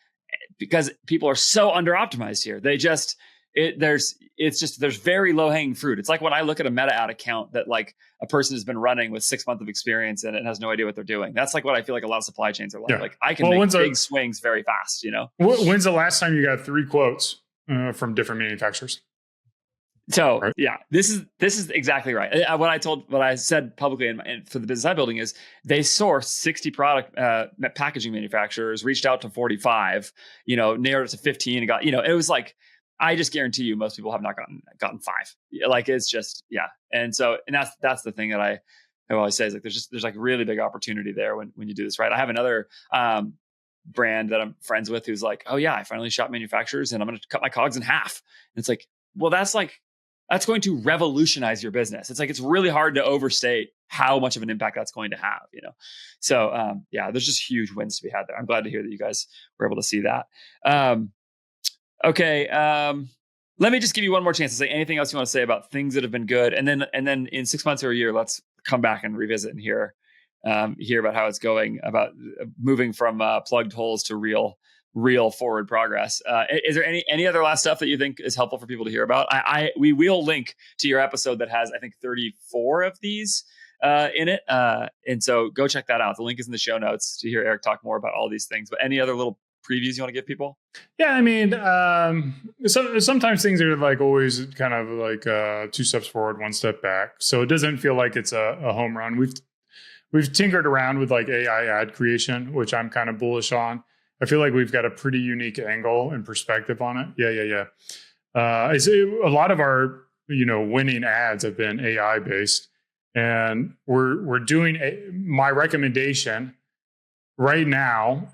people are so under optimized here. There's very low hanging fruit. It's like when I look at a meta ad account that like a person has been running with 6 months of experience and it has no idea what they're doing. That's like what I feel like a lot of supply chains are like. Yeah. Like I can make big swings very fast, When's the last time you got 3 quotes from different manufacturers? So right. Yeah, this is exactly right. What I said publicly and for the business I'm building is they sourced 60 product packaging manufacturers, reached out to 45, narrowed it to 15 and got, it was like, I just guarantee you most people have not gotten 5. Like it's just, yeah. And that's the thing that I always say is like, there's like really big opportunity there when you do this right. I have another brand that I'm friends with who's like, oh yeah, I finally shop manufacturers and I'm going to cut my COGS in half. And it's like, well, that's going to revolutionize your business. It's like, it's really hard to overstate how much of an impact that's going to have, So yeah, there's just huge wins to be had there. I'm glad to hear that you guys were able to see that. Okay. Let me just give you one more chance to say anything else you want to say about things that have been good. And then in 6 months or a year, let's come back and revisit and hear about how it's going, about moving from plugged holes to real forward progress. Is there any other last stuff that you think is helpful for people to hear about? We will link to your episode that has, I think, 34 of these in it. And so go check that out. The link is in the show notes to hear Erik talk more about all these things. But any other little previews you want to give people? Yeah, I mean, sometimes things are like always kind of like 2 steps forward, 1 step back. So it doesn't feel like it's a home run. We've tinkered around with like AI ad creation, which I'm kind of bullish on. I feel like we've got a pretty unique angle and perspective on it. Yeah. I say a lot of our winning ads have been AI based, and we're doing my recommendation right now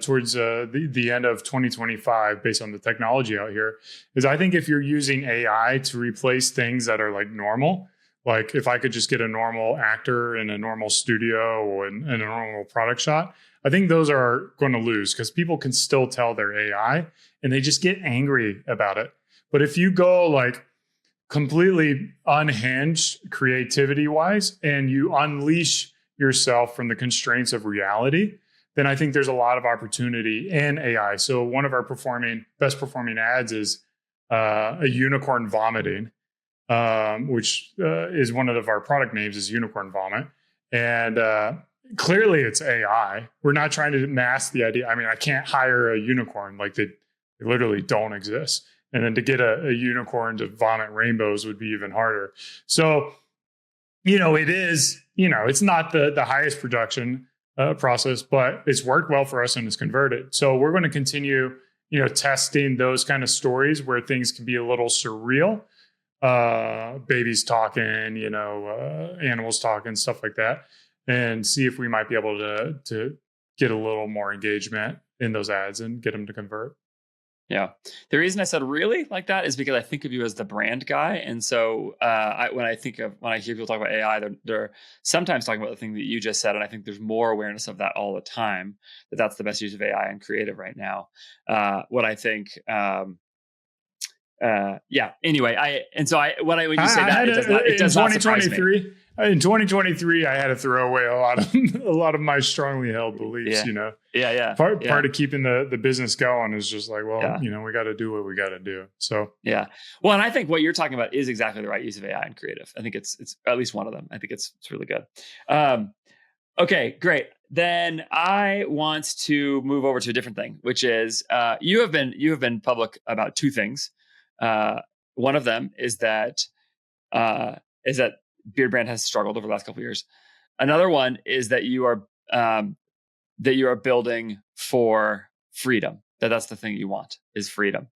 towards the end of 2025, based on the technology out here, is I think if you're using AI to replace things that are like normal, like if I could just get a normal actor in a normal studio or in a normal product shot, I think those are going to lose because people can still tell they're AI and they just get angry about it. But if you go like completely unhinged creativity wise and you unleash yourself from the constraints of reality, then I think there's a lot of opportunity in AI. So one of our best performing ads is a unicorn vomiting, which is one of our product names is Unicorn Vomit. And clearly it's AI. We're not trying to mask the idea. I mean, I can't hire a unicorn. Like they literally don't exist. And then to get a unicorn to vomit rainbows would be even harder. So, it is, it's not the highest production process, but it's worked well for us and it's converted. So we're going to continue, testing those kind of stories where things can be a little surreal. Babies talking, animals talking, stuff like that, and see if we might be able to get a little more engagement in those ads and get them to convert. Yeah. The reason I said really like that is because I think of you as the brand guy. And so when I hear people talk about AI, they're sometimes talking about the thing that you just said. And I think there's more awareness of that all the time, that's the best use of AI and creative right now. What I think, anyway, when you say that, it does not surprise me. In 2023, I had to throw away a lot of my strongly held beliefs. Part of keeping the business going is just like, we got to do what we got to do. So well, and I think what you're talking about is exactly the right use of AI and creative. I think it's at least one of them. I think it's really good. Okay, great. Then I want to move over to a different thing, which is you have been public about two things. One of them is that BeardBrand has struggled over the last couple of years. Another one is that you are building for freedom. That's the thing you want is freedom,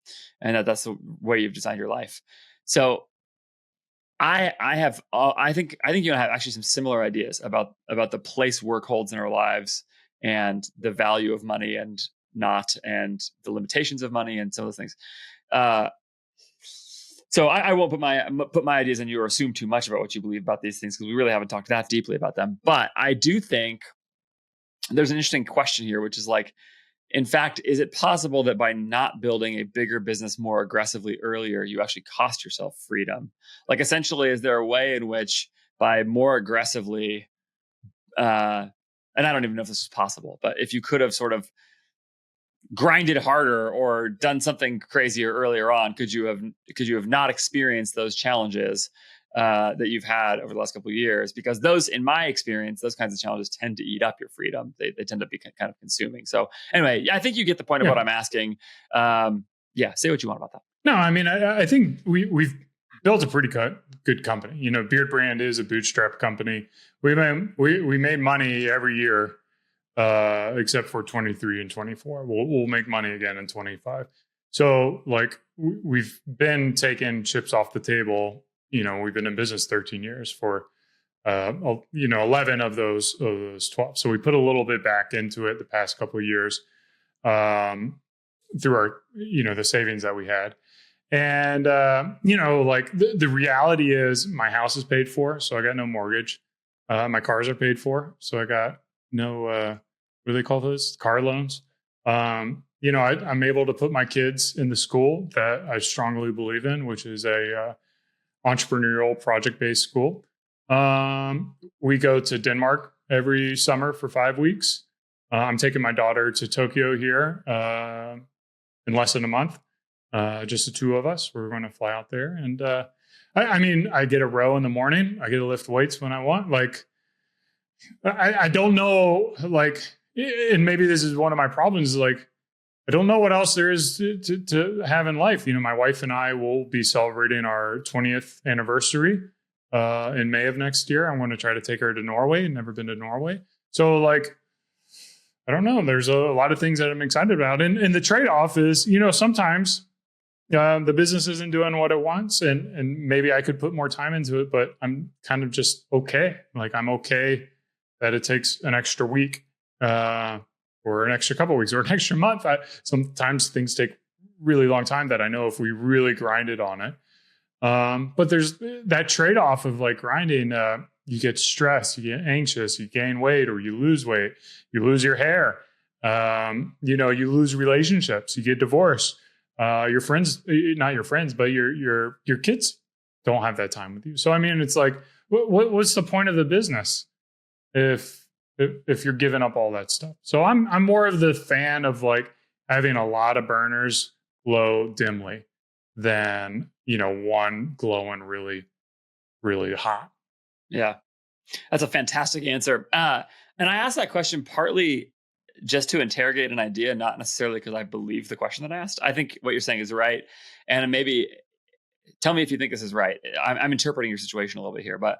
and that's the way you've designed your life. So I think you and I have actually some similar ideas about the place work holds in our lives and the value of money and the limitations of money and some of those things. So I won't put my ideas on you or assume too much about what you believe about these things because we really haven't talked that deeply about them. But I do think there's an interesting question here, which is like, in fact, is it possible that by not building a bigger business more aggressively earlier, you actually cost yourself freedom? Like essentially, is there a way in which by more aggressively, and I don't even know if this is possible, but if you could have sort of grinded harder or done something crazier earlier on, could you have not experienced those challenges that you've had over the last couple of years? Because those, in my experience, those kinds of challenges tend to eat up your freedom. They tend to be kind of consuming. So anyway, I think you get the point of what I'm asking. Say what you want about that. No, I mean, I think we've built a pretty good company. BeardBrand is a bootstrap company. We made money every year. Except for 23 and 24, we'll make money again in 25. So like we've been taking chips off the table. We've been in business 13 years for 11 of those 12. So we put a little bit back into it the past couple of years through our the savings that we had. And like the reality is my house is paid for, so I got no mortgage. My cars are paid for, so I got no what do they call those? Car loans. I'm able to put my kids in the school that I strongly believe in, which is a entrepreneurial project-based school. We go to Denmark every summer for 5 weeks. I'm taking my daughter to Tokyo here in less than a month. Just the two of us. We're going to fly out there. And I get a row in the morning. I get to lift weights when I want. Like, I don't know, like, and maybe this is one of my problems, like, I don't know what else there is to have in life. My wife and I will be celebrating our 20th anniversary in May of next year. I'm going to try to take her to Norway. Never been to Norway. So like, I don't know. There's a lot of things that I'm excited about. And the trade-off is, sometimes the business isn't doing what it wants and maybe I could put more time into it, but I'm kind of just okay. Like I'm okay that it takes an extra week or an extra couple of weeks or an extra month. Sometimes things take really long time that I know if we really grinded on it. But there's that trade-off of like grinding. You get stressed, you get anxious, you gain weight or you lose weight, you lose your hair. You lose relationships, you get divorced. Your friends, not your friends, but your kids don't have that time with you. So, I mean, it's like, what's the point of the business if you're giving up all that stuff? So I'm more of the fan of like having a lot of burners glow dimly than, one glowing really, really hot. Yeah. That's a fantastic answer. And I asked that question partly just to interrogate an idea, not necessarily because I believe the question that I asked. I think what you're saying is right. And maybe tell me if you think this is right. I'm interpreting your situation a little bit here, but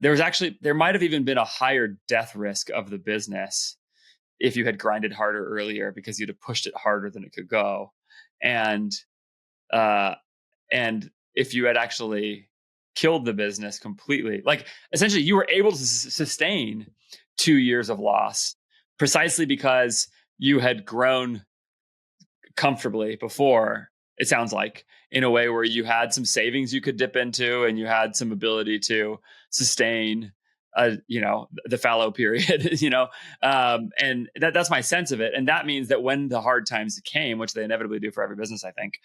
there might have even been a higher death risk of the business if you had grinded harder earlier because you'd have pushed it harder than it could go. And, and if you had actually killed the business completely, like essentially you were able to sustain 2 years of loss precisely because you had grown comfortably before, it sounds like, in a way where you had some savings you could dip into and you had some ability to sustain the fallow period, and that's my sense of it. And that means that when the hard times came, which they inevitably do for every business, I think,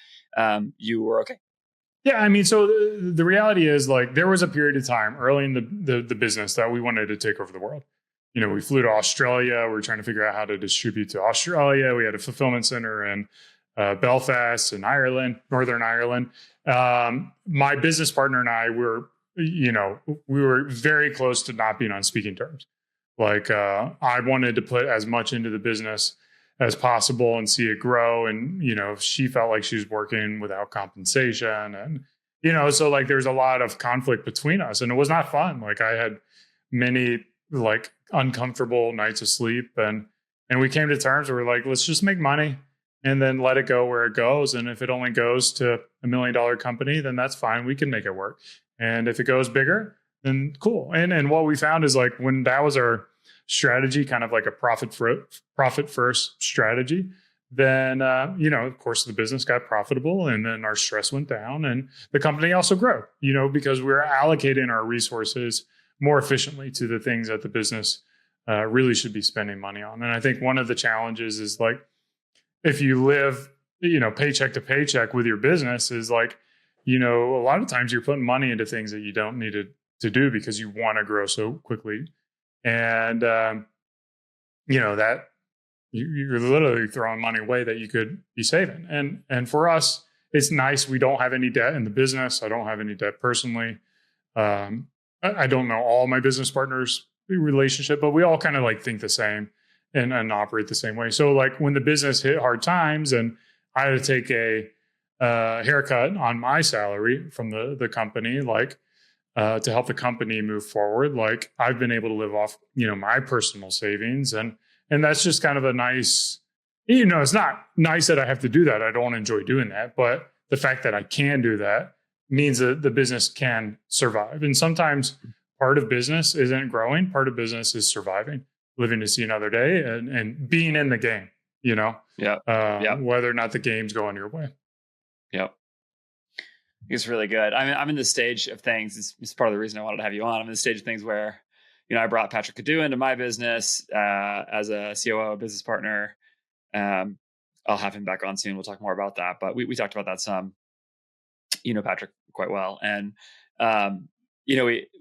you were okay. Yeah, I mean, so the reality is, like, there was a period of time early in the business that we wanted to take over the world. We flew to Australia. We were trying to figure out how to distribute to Australia. We had a fulfillment center in Belfast in Ireland, Northern Ireland. My business partner and I were, we were very close to not being on speaking terms. Like, I wanted to put as much into the business as possible and see it grow. And, she felt like she was working without compensation. And, so like there's a lot of conflict between us, and it was not fun. Like, I had many like uncomfortable nights of sleep, and we came to terms where we're like, let's just make money and then let it go where it goes. And if it only goes to $1 million company, then that's fine. We can make it work. And if it goes bigger, then cool. And what we found is, like, when that was our strategy, kind of like a profit first strategy, then, of course the business got profitable, and then our stress went down, and the company also grew, because we're allocating our resources more efficiently to the things that the business really should be spending money on. And I think one of the challenges is, like, if you live, paycheck to paycheck with your business, is like, a lot of times you're putting money into things that you don't need to do because you want to grow so quickly. And, that you're literally throwing money away that you could be saving. And for us, it's nice. We don't have any debt in the business. I don't have any debt personally. I don't know all my business partners' relationship, but we all kind of like think the same and operate the same way. So, like, when the business hit hard times and I had to take a haircut on my salary from the company, like, to help the company move forward, like, I've been able to live off, my personal savings. And that's just kind of a nice, it's not nice that I have to do that. I don't enjoy doing that. But the fact that I can do that means that the business can survive. And sometimes part of business isn't growing. Part of business is surviving, living to see another day, and being in the game, whether or not the game's going your way. Yep. It's really good. I mean, I'm in this stage of things. It's part of the reason I wanted to have you on. I'm in the stage of things where, I brought Patrick Cadu into my business as a COO, a business partner. I'll have him back on soon. We'll talk more about that. But we talked about that some. Patrick quite well, and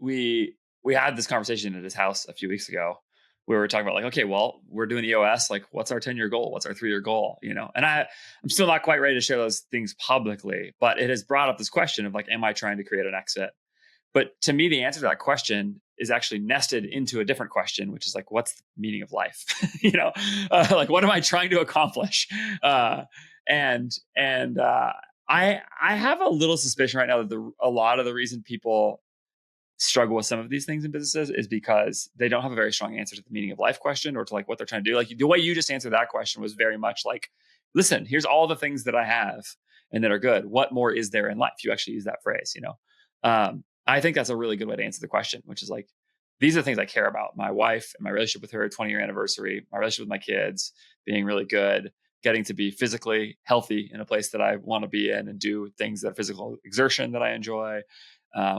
we had this conversation at his house a few weeks ago. We were talking about, like, okay, well, we're doing EOS. Like, what's our 10-year goal? What's our 3-year goal? And I'm still not quite ready to share those things publicly, but it has brought up this question of, like, am I trying to create an exit? But to me, the answer to that question is actually nested into a different question, which is, like, what's the meaning of life? Like, what am I trying to accomplish? I have a little suspicion right now that a lot of the reason people struggle with some of these things in businesses is because they don't have a very strong answer to the meaning of life question, or to, like, what they're trying to do. Like, the way you just answered that question was very much like, listen, here's all the things that I have and that are good. What more is there in life? You actually use that phrase, I think that's a really good way to answer the question, which is, like, these are the things I care about. My wife and my relationship with her 20-year anniversary, my relationship with my kids being really good, getting to be physically healthy in a place that I want to be in, and do things that are physical exertion that I enjoy,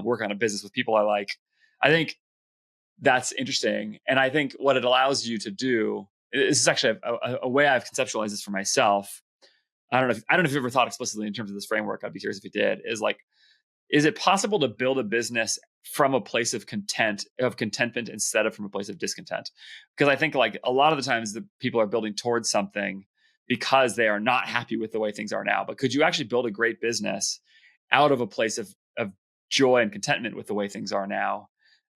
work on a business with people I like. I think that's interesting. And I think what it allows you to do, this is actually a way I've conceptualized this for myself. I don't know if you've ever thought explicitly in terms of this framework. I'd be curious if you did. Is it possible to build a business from a place of contentment instead of from a place of discontent? Because I think, like, a lot of the times the people are building towards something because they are not happy with the way things are now. But could you actually build a great business out of a place of joy and contentment with the way things are now?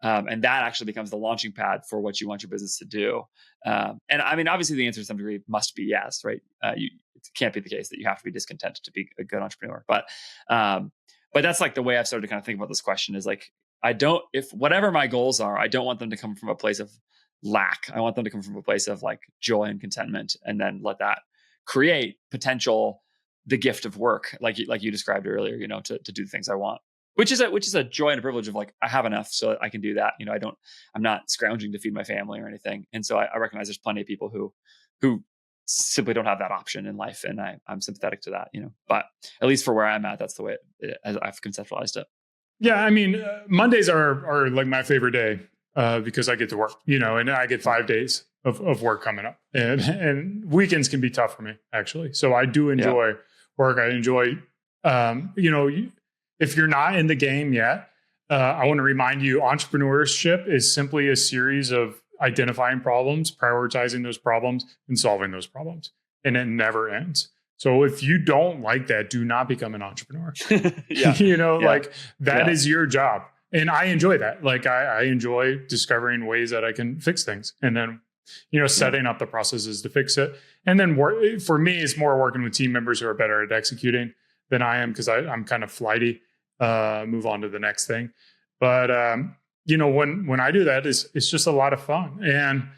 And that actually becomes the launching pad for what you want your business to do. And I mean, obviously the answer to some degree must be yes, right? It can't be the case that you have to be discontent to be a good entrepreneur. But that's like the way I've started to kind of think about this question is like, if whatever my goals are, I don't want them to come from a place of lack. I want them to come from a place of like joy and contentment, and then let that create potential, the gift of work, like you described earlier, to do the things I want, which is a joy and a privilege of like, I have enough so I can do that. I'm not scrounging to feed my family or anything. And so I recognize there's plenty of people who simply don't have that option in life. And I'm sympathetic to that, but at least for where I'm at, that's the way I've conceptualized it. Yeah. I mean, Mondays are like my favorite day because I get to work, and I get 5 days of work coming up, and weekends can be tough for me actually. So I do enjoy work. I enjoy, if you're not in the game yet, I want to remind you, entrepreneurship is simply a series of identifying problems, prioritizing those problems, and solving those problems. And it never ends. So if you don't like that, do not become an entrepreneur. Like that is your job. And I enjoy that. Like I enjoy discovering ways that I can fix things. And then, setting up the processes to fix it. And then for me, it's more working with team members who are better at executing than I am, because I'm kind of flighty, move on to the next thing. But, when I do that, it's just a lot of fun. And,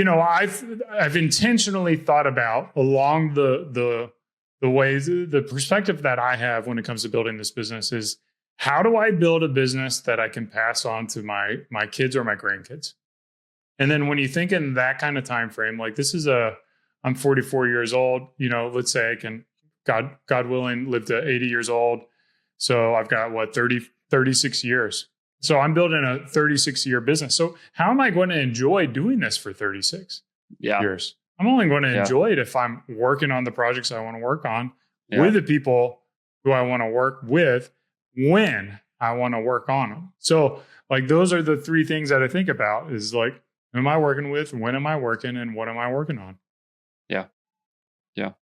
I've intentionally thought about along the ways, the perspective that I have when it comes to building this business is, how do I build a business that I can pass on to my kids or my grandkids? And then when you think in that kind of time frame, like I'm 44 years old, let's say I can, God willing, live to 80 years old. So I've got 36 years. So I'm building a 36-year business. So how am I going to enjoy doing this for 36 years? I'm only going to enjoy it if I'm working on the projects I want to work on with the people who I want to work with when I want to work on them. So like, those are the three things that I think about is like, who am I working with? When am I working? And what am I working on? Yeah. Yeah.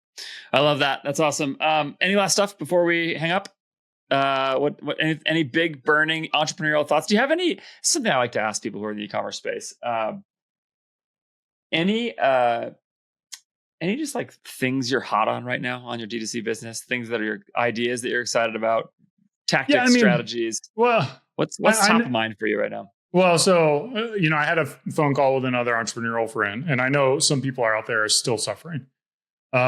I love that. That's awesome. Any last stuff before we hang up? Any big burning entrepreneurial thoughts? Do you have something I like to ask people who are in the e-commerce space? Any just like things you're hot on right now on your D2C business, things that are your ideas that you're excited about, tactics, strategies? Well, what's top of mind for you right now? Well, so, I had a phone call with another entrepreneurial friend, and I know some people are out there are still suffering. We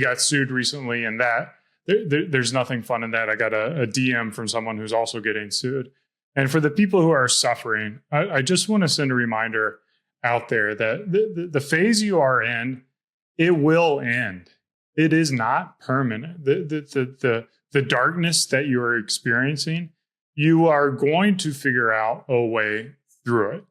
got sued recently, and that there's nothing fun in that. I got a DM from someone who's also getting sued. And for the people who are suffering, I just want to send a reminder out there that the phase you are in, it will end. It is not permanent. The darkness that you are experiencing, you are going to figure out a way through it.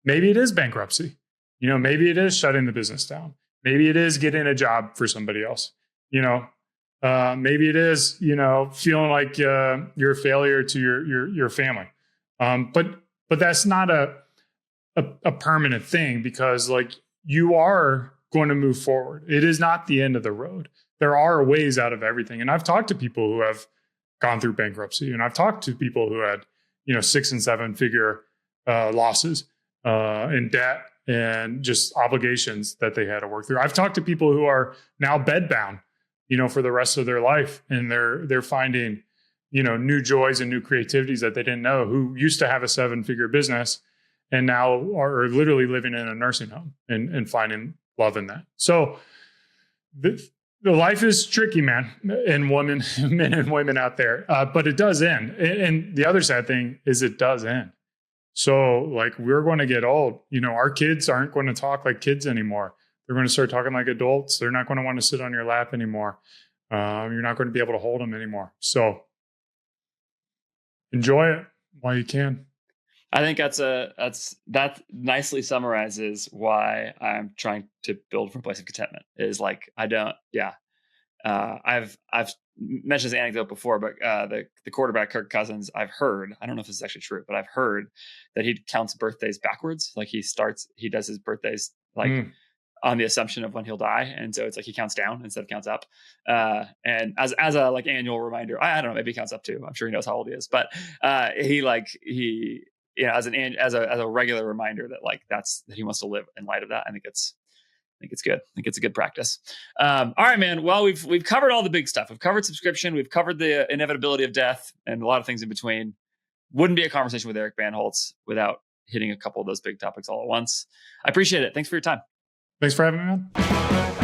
Maybe it is bankruptcy. Maybe it is shutting the business down. Maybe it is getting a job for somebody else. Maybe it is, feeling like you're a failure to your family. But that's not a permanent thing, because like, you are going to move forward. It is not the end of the road. There are ways out of everything. And I've talked to people who have gone through bankruptcy, and I've talked to people who had, 6 and 7 figure losses in debt and just obligations that they had to work through. I've talked to people who are now bedbound, for the rest of their life, and they're finding, new joys and new creativities that they didn't know, who used to have a 7-figure business and now are literally living in a nursing home and finding love in that. So the life is tricky, man, and women, men and women out there, but it does end. And the other sad thing is it does end. So like, we're going to get old. Our kids aren't going to talk like kids anymore. They're going to start talking like adults. They're not going to want to sit on your lap anymore. You're not going to be able to hold them anymore. So enjoy it while you can. I think that nicely summarizes why I'm trying to build from a place of contentment. Is like, I've mentioned this anecdote before, but the quarterback Kirk Cousins, I've heard, I don't know if this is actually true, but I've heard that he counts birthdays backwards. Like he does his birthdays like on the assumption of when he'll die. And so it's like he counts down instead of counts up. And as a like annual reminder, I don't know, maybe he counts up too. I'm sure he knows how old he is, but he as a regular reminder that like that he wants to live in light of that. I think it's good. I think it's a good practice. All right, man. Well, we've covered all the big stuff. We've covered subscription. We've covered the inevitability of death and a lot of things in between. Wouldn't be a conversation with Erik Bandholz without hitting a couple of those big topics all at once. I appreciate it. Thanks for your time. Thanks for having me on.